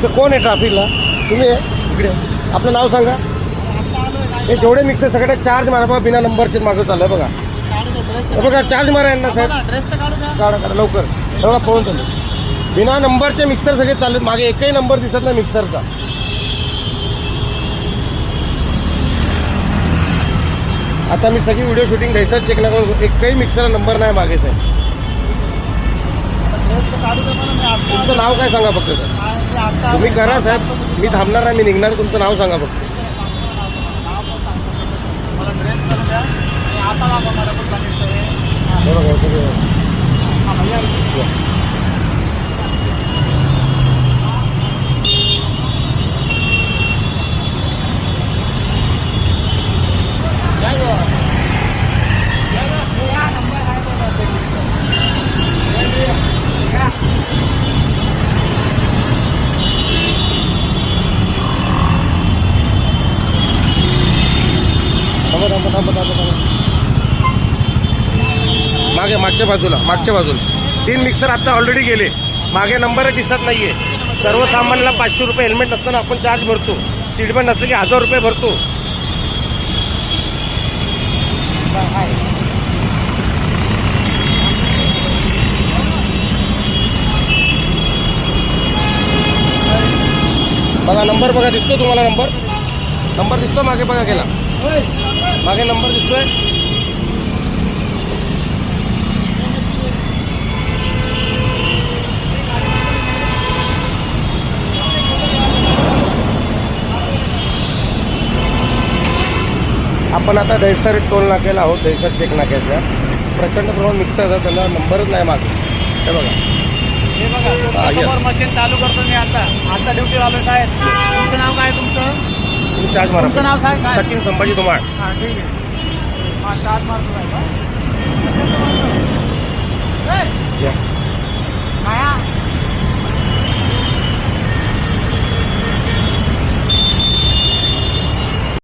इथं कोण आहे ट्रॅफिकला? तुम्ही आहे इकडे. आपलं नाव सांगा. हे जेवढे मिक्सर सगळे चार्ज मारा बघा, बिना नंबरचे मागं चाललं बघा. बघा चार्ज मारा यांना साहेब. काढा काढा लवकर. बघा फोन चालू. बिना नंबरचे मिक्सर सगळे चाललेत मागे, एकही नंबर दिसत नाही मिक्सरचा. आता मी सगळी व्हिडिओ शूटिंग घ्यायचं चेक नाही करून, एकही मिक्सरला नंबर नाही मागे साहेब. तुमचं नाव काय सांगा फक्त सर. तुम्ही करा साहेब, मी थांबणार नाही, मी निघणार. तुमचं नाव सांगा फक्त. मागे मागच्या बाजूला 3 मिक्सर आता ऑलरेडी गेले. मागे नंबर दिसत नाहीये. सर्वसामान्याला 500 रुपये हेल्मेट नसताना आपण चार्ज भरतो. सीट बेल्ट नसलं की 1000 रुपये भरतो. बघा नंबर बघा, दिसतो तुम्हाला नंबर दिसतो मागे बघा गेला. मागे नंबर दिसतोय. आपण आता दहिसर टोल नाक्याला आहोत. दहिसर चेक नाक्याच्या प्रचंड प्रमाणात मिक्सर असतात, त्यांना नंबरच नाही मागे. हे बघा, हे बघा समोर मशीन चालू करतो मी. आता ड्युटी आलो साहेब. तुमचं नाव काय? तुम्ही चार्ज मारा. तुमचं नाव साहेब काय? सचिन संभाजी धुमाळ. हां ठीक आहे. हां चार्ज मारतो साहेब.